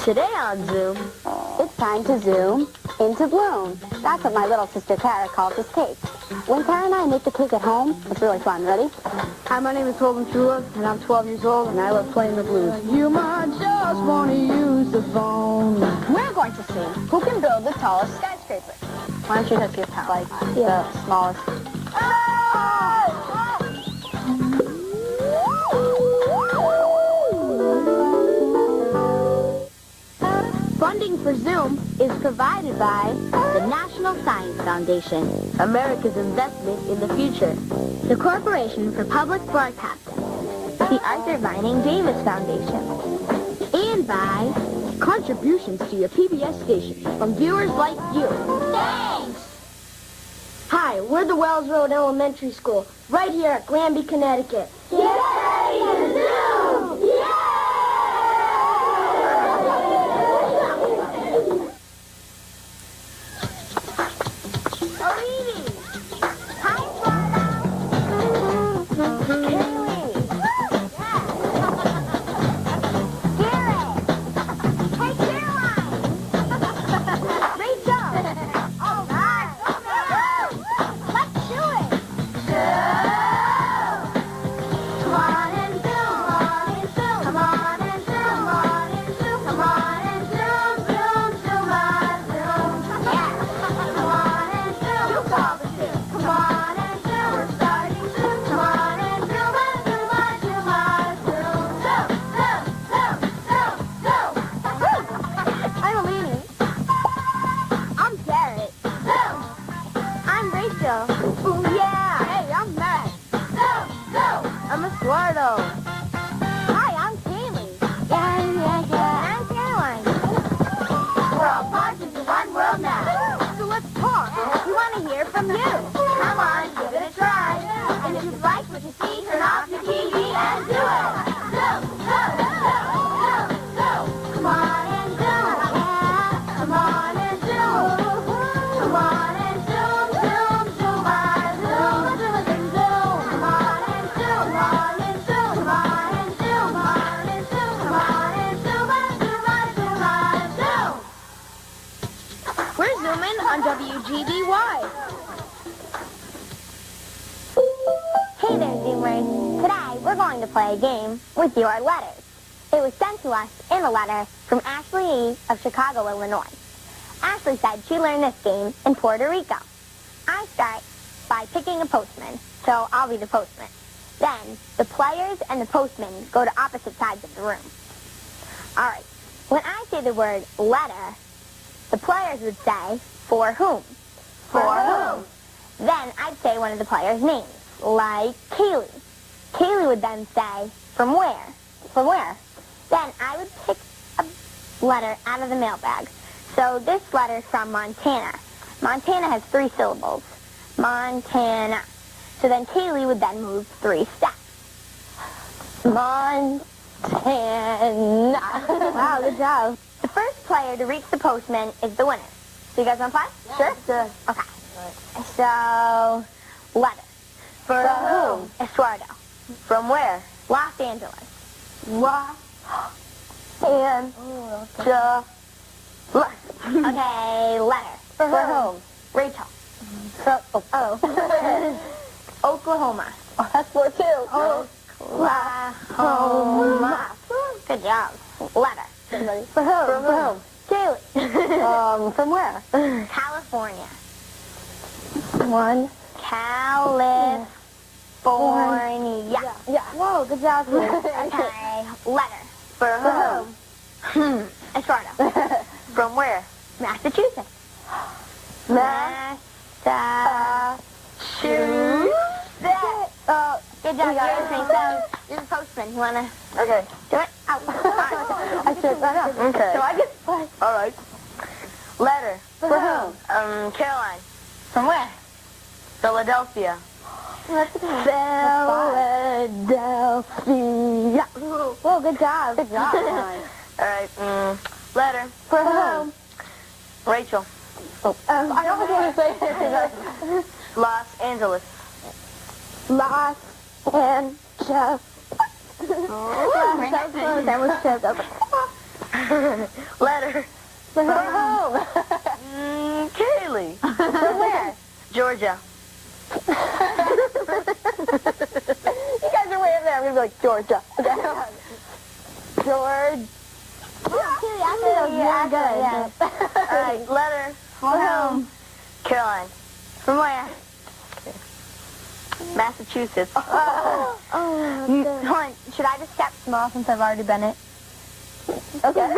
Today on Zoom, it's time to zoom into bloom. That's what my little sister Kara calls this cake. When Kara and I make the cake at home, it's really fun. Ready? Hi, my name is Holden Truelove, and I'm 12 years old, and I love playing the blues. You might just want to use the phone. We're going to see who can build the tallest skyscraper. Why don't you just give count? Like, the smallest. funding for Zoom is provided by the National Science Foundation, America's investment in the future, the Corporation for Public Broadcasting, the Arthur Vining Davis Foundation, and by contributions to your PBS station from viewers like you. Thanks! Hi, we're the Wells Road Elementary School, right here at Granby, Connecticut. Yay to Zoom! Yay! On WGBH. Hey there, Zoomers. Today, we're going to play a game with your letters. It was sent to us in a letter from Ashley E. of Chicago, Illinois. Ashley said she learned this game in Puerto Rico. I start by picking a postman, so I'll be the postman. Then, the players and the postman go to opposite sides of the room. All right. When I say the word letter, the players would say, for whom? For whom? Then I'd say one of the players' names, like Kaylee. Kaylee would then say, from where? From where? Then I would pick a letter out of the mailbag. So this letter's from Montana. Montana has 3 syllables. Montana. So then Kaylee would then move 3 steps. Montana. Wow, good job. The first player to reach the postman is the winner. So you guys want to play? Yeah. Sure? Sure. Okay. Right. So, letter. For whom? Eduardo. From where? Los Angeles. Los Angeles. Okay, letter. For whom? Rachel. Oklahoma. Oh, that's 4 too. Oklahoma. Good job. Letter. For whom? From whom? Kaylee. From where? California. One. California. Yeah. Whoa, good job. Okay, letter. For whom? Eduardo. From where? Massachusetts. Massachusetts. Good job, you're the postman. You wanna Okay. do it? I should. Okay. So I get to play. All right. Letter. For whom? Caroline. From where? Philadelphia. Philadelphia. Whoa, good job. Good job. All right. Letter. For whom? Rachel. I don't want to say anything. Los Angeles. Los Angeles. Oh, so close. I was tripped up. Letter. From whom? Kaylee. From where? Georgia. You guys are way up there. I'm going to be like, Georgia. George. Actually, that was really good. Yeah. All right, letter. From whom? Caroline. From where? Massachusetts. Oh, Hold on. Should I just step small since I've already been it? Okay.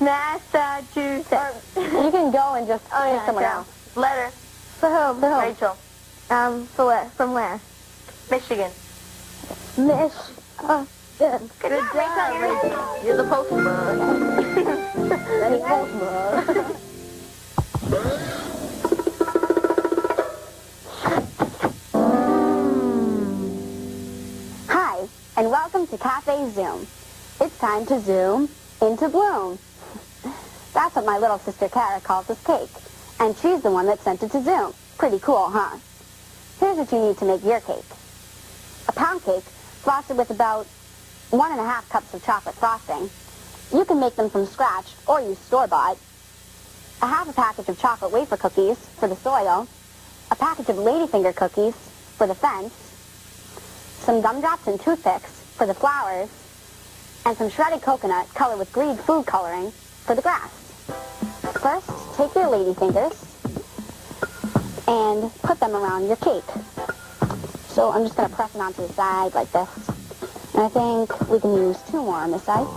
Massachusetts. You can go and just pick someone else. Letter. For whom? For whom? Rachel. For where? From where? Michigan. Good. Good job, Rachel. You're the postman. Any postman. Hi, and welcome to Café Zoom. It's time to zoom into bloom. That's what my little sister Kara calls this cake, and she's the one that sent it to Zoom. Pretty cool, huh? Here's what you need to make your cake. A pound cake frosted with about 1.5 cups of chocolate frosting. You can make them from scratch or use store-bought. A half a package of chocolate wafer cookies for the soil. A package of ladyfinger cookies for the fence. Some gumdrops and toothpicks for the flowers. And some shredded coconut colored with green food coloring for the grass. First, take your ladyfingers and put them around your cake. So I'm just going to press it onto the side like this. And I think we can use 2 more on this side.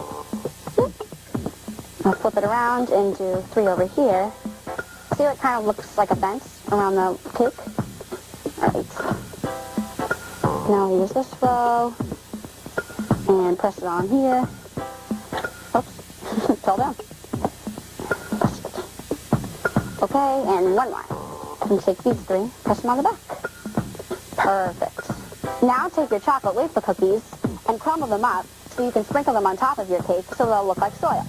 I'll flip it around and do 3 over here. See how it kind of looks like a fence around the cake? Alright. Now we use this row and press it on here. Oops, it fell down. Okay, and 1 more. And take these 3, press them on the back. Perfect. Now take your chocolate wafer cookies and crumble them up so you can sprinkle them on top of your cake so they'll look like soil.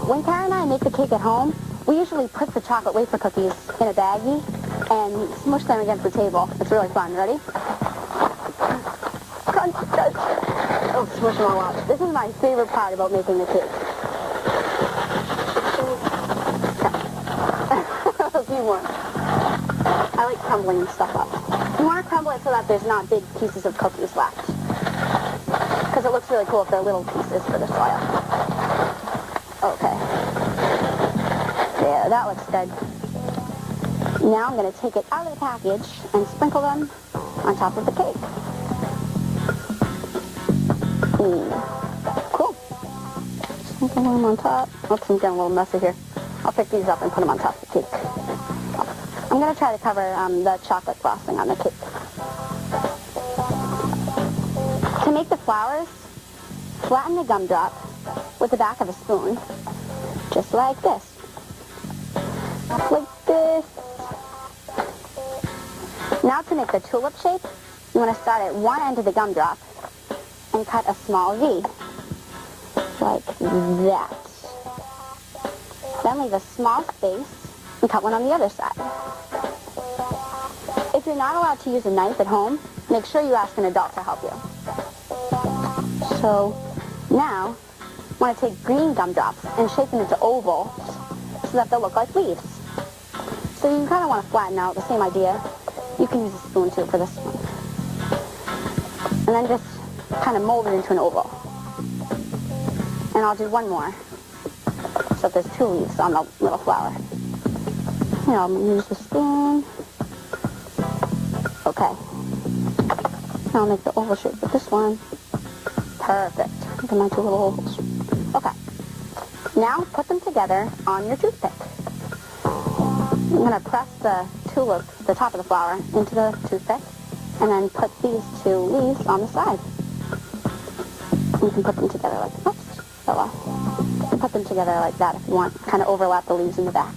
When Kara and I make the cake at home, we usually put the chocolate wafer cookies in a baggie and smush them against the table. It's really fun. Ready? Crunch, crunch. Oh, smush them all up. This is my favorite part about making the cake. A few more. I like crumbling stuff up. You want to crumble it so that there's not big pieces of cookies left. Because it looks really cool if they're little pieces for the soil. Okay. There, that looks good. Now I'm going to take it out of the package and sprinkle them on top of the cake. Cool. Sprinkle them on top. Oops, I'm getting a little messy here. I'll pick these up and put them on top of the cake. I'm going to try to cover the chocolate frosting on the cake. To make the flowers, flatten the gumdrop with the back of a spoon, just like this. Like this. Now to make the tulip shape, you want to start at one end of the gumdrop and cut a small V, like that. Then leave a small space and cut one on the other side. If you're not allowed to use a knife at home, make sure you ask an adult to help you. So now, I want to take green gumdrops and shape them into ovals so that they'll look like leaves. So you kind of want to flatten out, the same idea. You can use a spoon too for this one. And then just kind of mold it into an oval. And I'll do 1 more. So there's 2 leaves on the little flower. Here, I'll use the spoon. Okay. Now I'll make the oval shape with this one. Perfect. Look at my 2 little ovals. Okay. Now put them together on your toothpick. I'm going to press the tulip, the top of the flower, into the toothpick, and then put these 2 leaves on the side. You can put them together like, oops, fell off. You can put them together like that if you want. Kind of overlap the leaves in the back.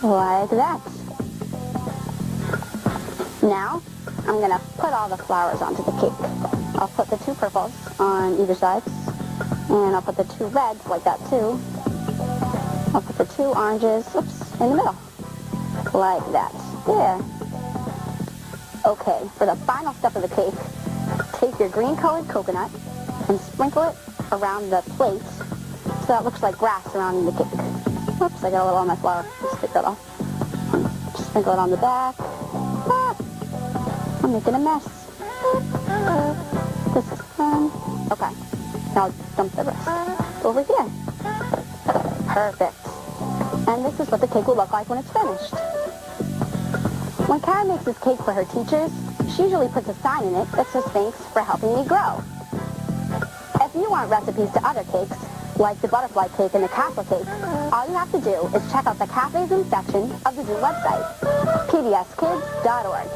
Like that. Now, I'm going to put all the flowers onto the cake. I'll put the 2 purples on either side, and I'll put the 2 reds like that too. I'll put the 2 oranges, oops, in the middle, like that. There. Okay, for the final step of the cake, take your green colored coconut and sprinkle it around the plate So that looks like grass surrounding the cake. Oops, I got a little on my flour. Just take that off. Sprinkle it on the back. Ah, I'm making a mess. This is fun. Okay, now dump the rest over here. Perfect. And this is what the cake will look like when it's finished. When Kara makes this cake for her teachers, she usually puts a sign in it that says thanks for helping me grow. If you want recipes to other cakes, like the butterfly cake and the castle cake, all you have to do is check out the Café Zoom section of the Zoom website, pbskids.org.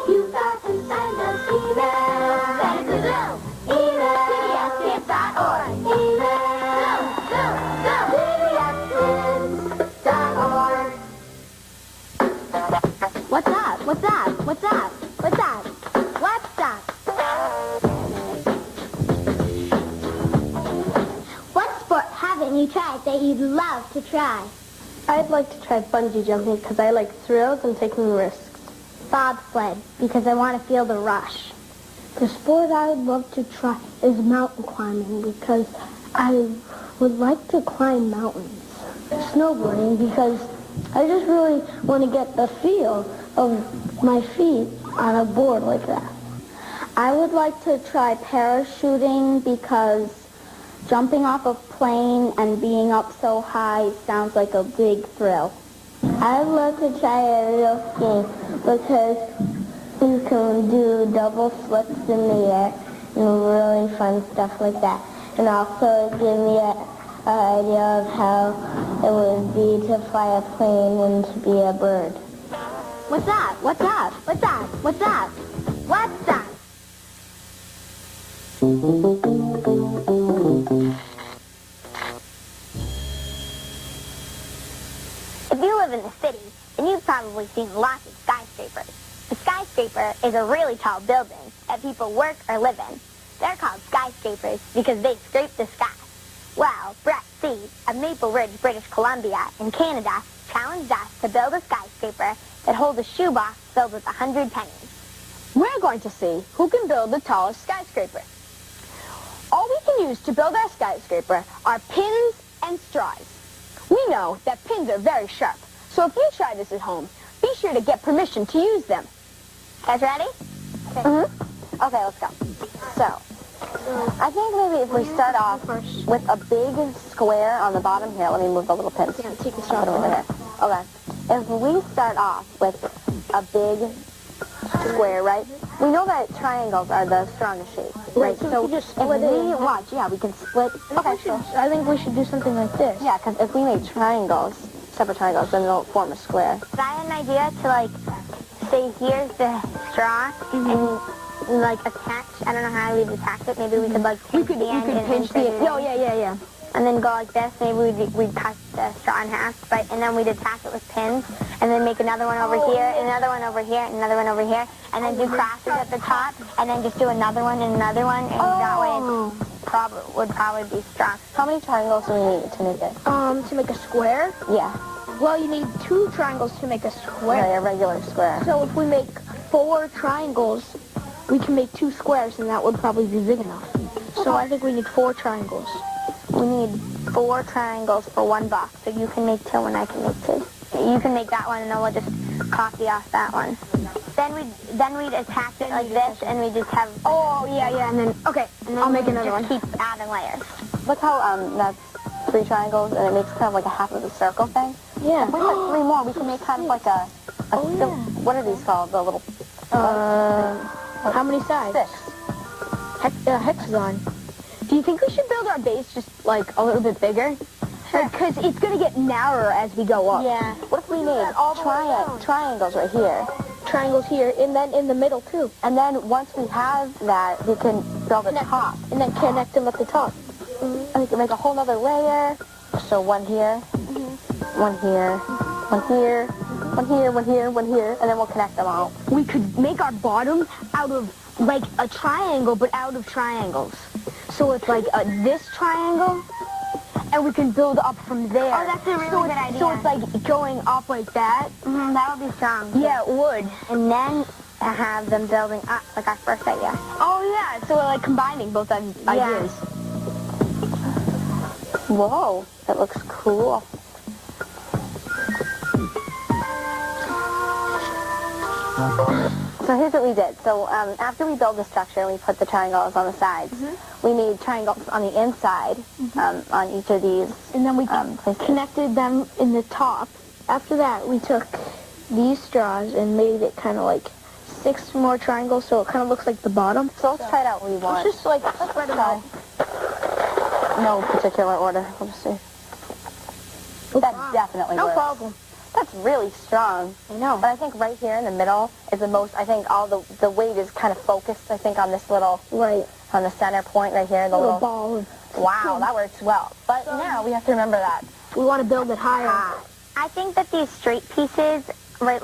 You got to send us email. Send it to Zoom. Email. pbskids.org. Email. Zoom. pbskids.org. What's up? What's up? What's up? What's up? What's up? What sport haven't you tried that you'd love to try? I'd like to try bungee jumping because I like thrills and taking risks. Bobsled, because I want to feel the rush. The sport I would love to try is mountain climbing because I would like to climb mountains. Snowboarding because I just really want to get the feel of my feet on a board like that. I would like to try parachuting because jumping off a plane and being up so high sounds like a big thrill. I'd love to try aerial skiing because you can do double flips in the air and really fun stuff like that. And also give me an idea of how it would be to fly a plane and to be a bird. What's up? What's up? What's up? What's up? What's up? If you live in the city, then you've probably seen lots of skyscrapers. A skyscraper is a really tall building that people work or live in. They're called skyscrapers because they scrape the sky. Well, Brett C. of Maple Ridge, British Columbia, in Canada, challenged us to build a skyscraper that holds a shoebox filled with 100 pennies. We're going to see who can build the tallest skyscraper. All we can use to build our skyscraper are pins and straws. We know that pins are very sharp, so if you try this at home, be sure to get permission to use them. Guys ready? Okay. Okay, let's go. So, I think maybe if we start off with a big square on the bottom here, let me move the little pins. Yeah, take the straw over here. Okay. If we start off with a big square, right? We know that triangles are the strongest shape, right? So we can just if split it. we watch, yeah, we can split. Okay, so I think we should do something like this. yeah, because if we make triangles, separate triangles, then they'll form a square. But I had an idea to, like, say here's the straw and, like, attach. I don't know how we'd attach it. Maybe we could, like, pinch the end and pinch the insert it in. Oh, yeah. And then go like this. Maybe we'd cut the straw in half, but and then we'd attach it with pins, and then make another one over here, another one over here, and another one over here, and then do crosses at the top, and then just do another one and another one, and that way it would probably be strong. How many triangles do we need to make it? To make a square? Yeah, Well, you need 2 triangles to make a square. a regular square. So if we make 4 triangles, we can make 2 squares, and that would probably be big enough. So I think we need 4 triangles. We need 4 triangles for one box, so you can make 2 and I can make 2. You can make that one, and then we'll just copy off that one. Then we'd attach it like this, and we just have. Oh, yeah, and then, okay, And then I'll make we'd another one. just keep adding layers. Look how, that's 3 triangles, and it makes kind of like a half of a circle thing. Yeah. If we put 3 more, we can make kind of like a what are these called? The little, How many sides? 6. Hexagon. Do you think we should build our base just, like, a little bit bigger? Because it's going to get narrower as we go up. Yeah. What if we made triangles right here? Triangles here, and then in the middle, too. And then once we have that, we can build a top. And then connect them at the top. And we can make a whole other layer. So one here, one here, one here, one here, one here, one here, and then we'll connect them all. We could make our bottom out of, like, a triangle, but out of triangles. So it's like this triangle, and we can build up from there. Oh, that's a really good idea. So it's like going up like that. That would be strong. Yeah, it would. And then have them building up, like our first idea. Oh, yeah, so we're like combining both ideas. Whoa, that looks cool. So here's what we did. So after we built the structure, we put the triangles on the sides. We made triangles on the inside on each of these. And then we places. connected them in the top. After that, we took these straws and made it kind of like 6 more triangles, so it kind of looks like the bottom. So let's try it out what we want. Let's just like spread them out. No particular order. We'll just see. That definitely No works. problem. That's really strong. I know. But I think right here in the middle is the most, I think all the weight is kind of focused, I think, on this little, Right. on the center point right here. The Little little ball. Wow, that works well. But now we have to remember that. We want to build it higher. I think that these straight pieces, right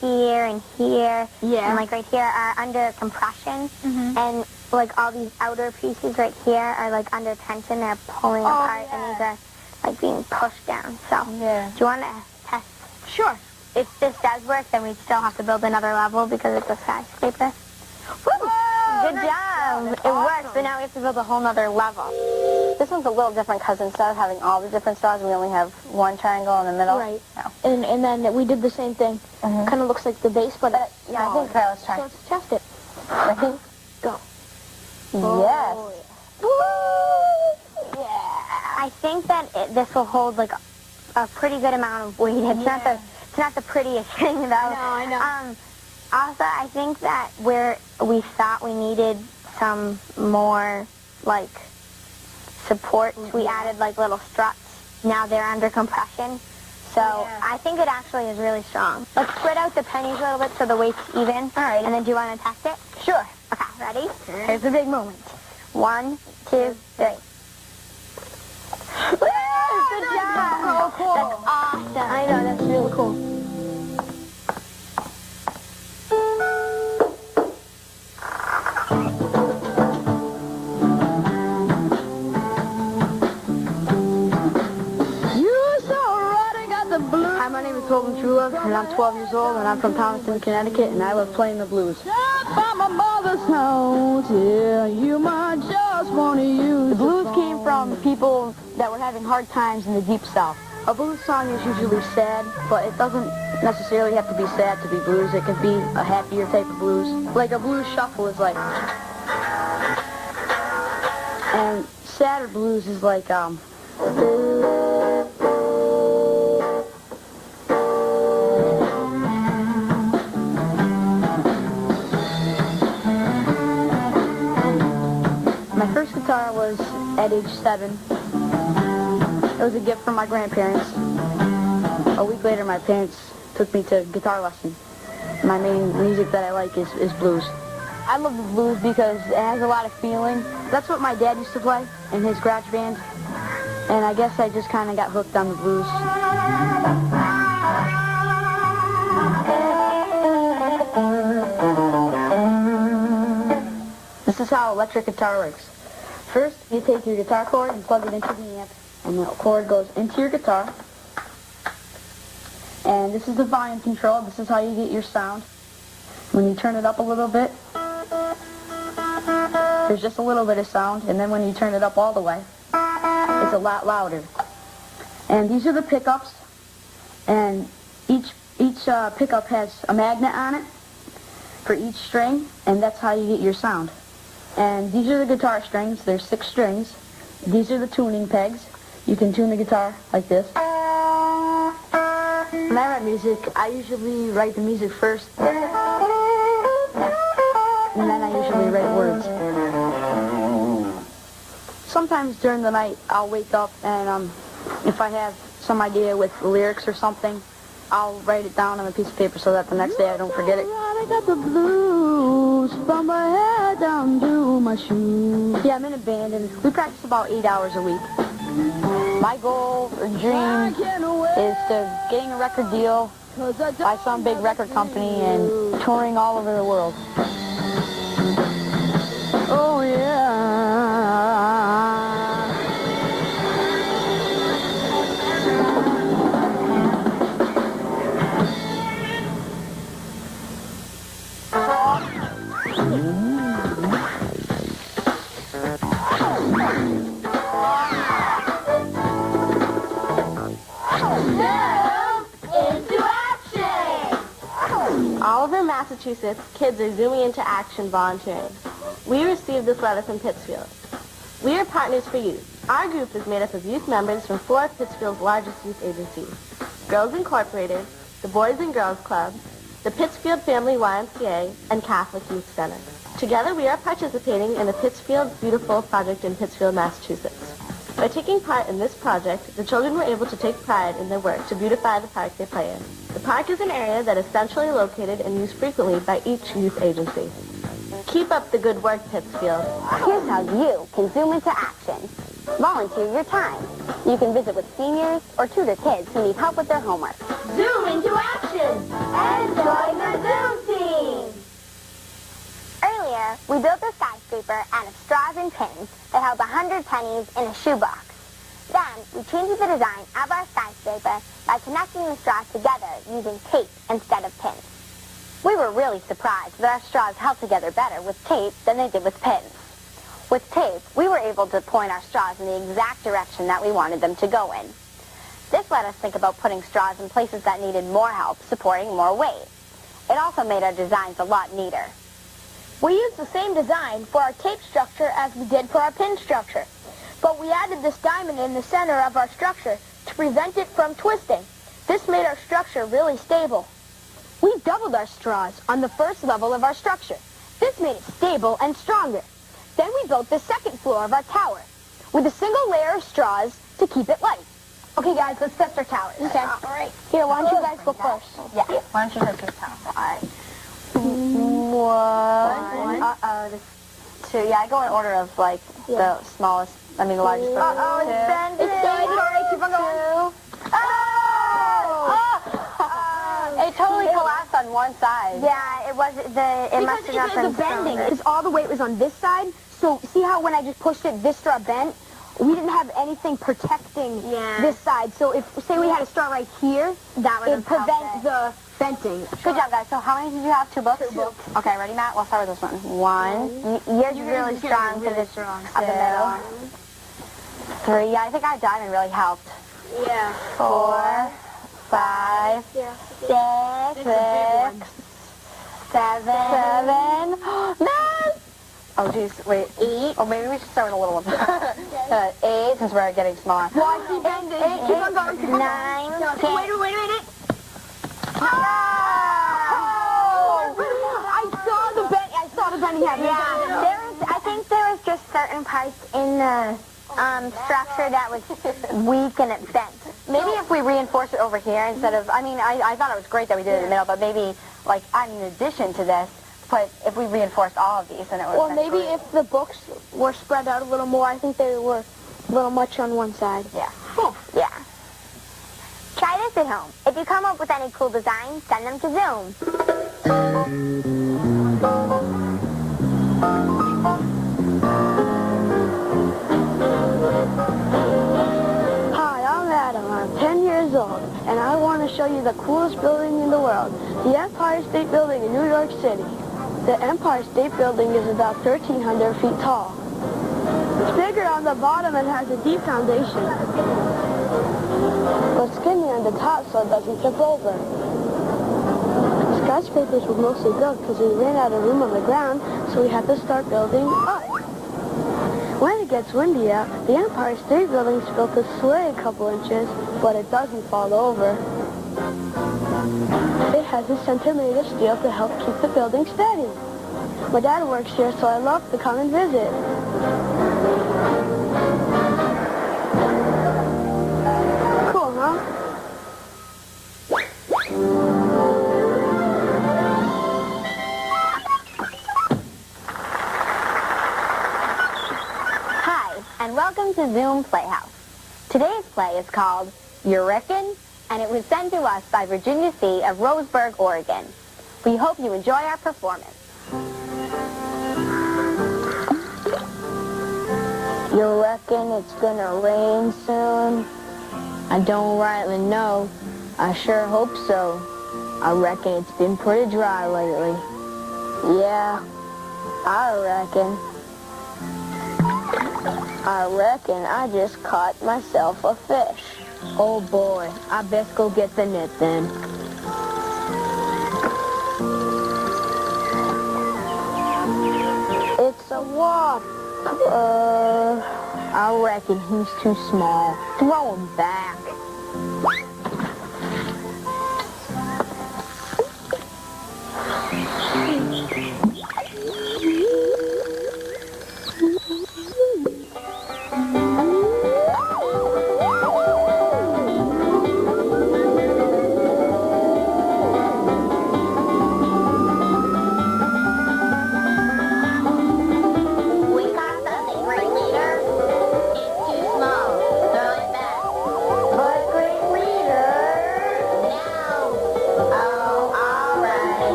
here and here, Yeah. and like right here are under compression, and like all these outer pieces right here are like under tension. They're pulling apart, and these are like being pushed down. So, Yeah. do you want to test? Sure. If this does work, then we still have to build another level because it's a skyscraper. Woo! Good job! It works, but now we have to build a whole nother level. This one's a little different because instead of having all the different straws, we only have one triangle in the middle. Right. No. And then we did the same thing. Kind of looks like the base, but Yeah, I think, okay, let's try. So let's test it. Ready? Go. Yes. I think that this will hold like a pretty good amount of weight. It's not the prettiest thing though. I know. Also, I think that where we thought we needed some more like support, we added like little struts. Now they're under compression. So I think it actually is really strong. Let's spread out the pennies a little bit so the weight's even. All right. And then do you want to test it? Sure. Okay, ready? Here's the big moment. 1, 2, 3. Woo! Good job! So cool. That's awesome. I know, that's really cool. Hi, my name is Holden Truelove, and I'm 12 years old, and I'm from Thomaston, Connecticut, and I love playing the blues. From my mother's house, yeah, you might just want to use The blues came from people that were having hard times in the Deep South. A blues song is usually sad, but it doesn't necessarily have to be sad to be blues. It can be a happier type of blues. Like a blues shuffle is like... And sadder blues is like, My first guitar was at age 7. It was a gift from my grandparents. A week later, my parents took me to guitar lesson. My main music that I like is blues. I love the blues because it has a lot of feeling. That's what my dad used to play in his garage band. And I guess I just kind of got hooked on the blues. This is how electric guitar works. First, you take your guitar cord and plug it into the amp, and the cord goes into your guitar. And this is the volume control. This is how you get your sound. When you turn it up a little bit, there's just a little bit of sound, and then when you turn it up all the way, it's a lot louder. And these are the pickups, and each pickup has a magnet on it for each string, and that's how you get your sound. And these are the guitar strings. There's 6 strings. These are the tuning pegs. You can tune the guitar like this. When I write music, I usually write the music first, and then I usually write words. Sometimes during the night, I'll wake up and if I have some idea with lyrics or something, I'll write it down on a piece of paper so that the next day I don't forget it. I got the blues from my head down to my shoes. Yeah, I'm in a band, and we practice about 8 hours a week. My goal or dream is to getting a record deal by some big record company and touring all over the world. Oh, yeah. All over Massachusetts, kids are zooming into action volunteering. We received this letter from Pittsfield. We are Partners for Youth. Our group is made up of youth members from 4 of Pittsfield's largest youth agencies: Girls Incorporated, the Boys and Girls Club, the Pittsfield Family YMCA, and Catholic Youth Center. Together, we are participating in the Pittsfield Beautiful project in Pittsfield, Massachusetts. By taking part in this project, the children were able to take pride in their work to beautify the park they play in. The park is an area that is centrally located and used frequently by each youth agency. Keep up the good work, Pittsfield. Here's how you can zoom into action. Volunteer your time. You can visit with seniors or tutor kids who need help with their homework. Zoom into action and join the Zoom team. Earlier, we built a skyscraper out of straws and pins that held 100 pennies in a shoebox. Then, we changed the design of our skyscraper by connecting the straws together using tape instead of pins. We were really surprised that our straws held together better with tape than they did with pins. With tape, we were able to point our straws in the exact direction that we wanted them to go in. This let us think about putting straws in places that needed more help, supporting more weight. It also made our designs a lot neater. We used the same design for our tape structure as we did for our pin structure, but we added this diamond in the center of our structure to prevent it from twisting. This made our structure really stable. We doubled our straws on the first level of our structure. This made it stable and stronger. Then we built the second floor of our tower with a single layer of straws to keep it light. Okay, guys, let's test our towers. Okay. All right. Here, why don't you guys go first? Yeah. Why don't you test your tower? All right. One. This 2. Yeah, I go in order of, like, the smallest, the largest. Uh-oh, it's bending. It's bending. All right, keep on going. It totally collapsed on one side. Yeah, it must have not been bending. Because all the weight was on this side. So see how when I just pushed it, this straw bent? We didn't have anything protecting this side. So if, say we had a straw right here, that would prevent the venting. Good job, guys. So how many did you have? 2 books? 2 books. Okay, ready, Matt? We'll start with this one. 1. Yours is really strong for this up the middle. 3. Yeah, I think our diamond really helped. Yeah. 4, 5, 6, 7. Matt! Oh, geez, wait. 8. Oh, maybe we should start with a little one. 8, since we're getting smaller. Well, I keep bending. Keep on going. Keep on 9, going. 10. Wait a minute. Oh! I saw the bending happen. Yeah, I think there was just certain parts in the structure that was weak and it bent. Maybe if we reinforce it over here instead of, I thought it was great that we did it in the middle, but maybe, like, in addition to this, if we reinforced all of these, then it would Or maybe if the books were spread out a little more. I think they were a little much on one side. Yeah. Cool. Yeah. Try this at home. If you come up with any cool designs, send them to Zoom. Hi, I'm Adam. I'm 10 years old, and I want to show you the coolest building in the world, the Empire State Building in New York City. The Empire State Building is about 1,300 feet tall. It's bigger on the bottom and has a deep foundation, but skinny on the top so it doesn't tip over. Skyscrapers were mostly built because we ran out of room on the ground, so we had to start building up. When it gets windy out, the Empire State Building's built to sway a couple inches, but it doesn't fall over. It has a center made of steel to help keep the building steady. My dad works here, so I love to come and visit. Cool, huh? Hi, and welcome to Zoom Playhouse. Today's play is called You Reckon? And it was sent to us by Virginia C. of Roseburg, Oregon. We hope you enjoy our performance. You reckon it's gonna rain soon? I don't rightly know. I sure hope so. I reckon it's been pretty dry lately. Yeah, I reckon. I just caught myself a fish. Oh boy, I best go get the net then. So what? I reckon he's too small. Throw him back.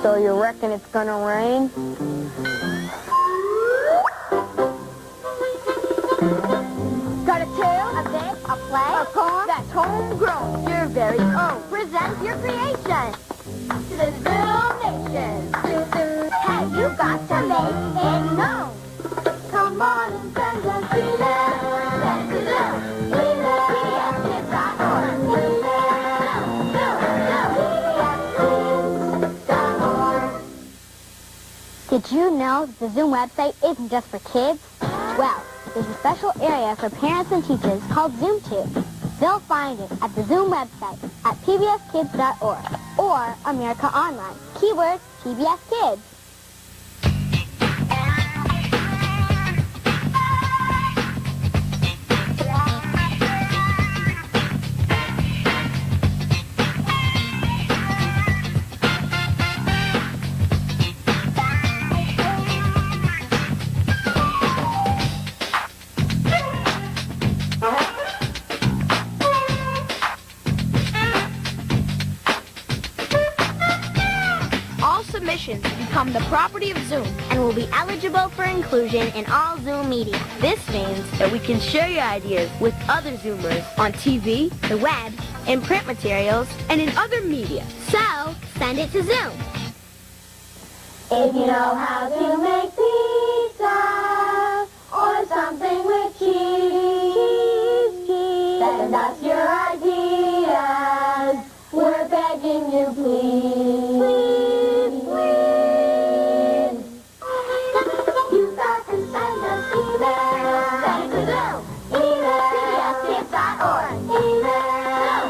So you reckon it's gonna rain? Got a tale, a bit, a play, a poem that's homegrown, your very own. Present your creation to the Zoom Nation. Hey, you got to make it known. Come on and send us email. Send to Zoom. Did you know that the Zoom website isn't just for kids? Well, there's a special area for parents and teachers called ZoomTube. They'll find it at the Zoom website at pbskids.org or America Online. Keyword PBS Kids. Submissions become the property of Zoom and will be eligible for inclusion in all Zoom media. This means that we can share your ideas with other Zoomers on TV, the web, in print materials, and in other media. So, send it to Zoom. If you know how to make pizza or something with cheese, send us your ideas. We're begging you, please. You've got to send us email. Send it to Zoom. Email. pbskids.org. Email.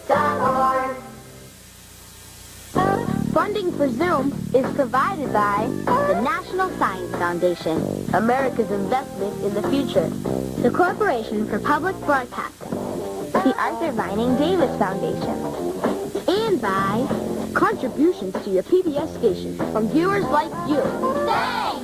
pbskids.org. Funding for Zoom is provided by the National Science Foundation, America's investment in the future, the Corporation for Public Broadcasting, the Arthur Vining Davis Foundation, and by contributions to your PBS station from viewers like you. Thanks!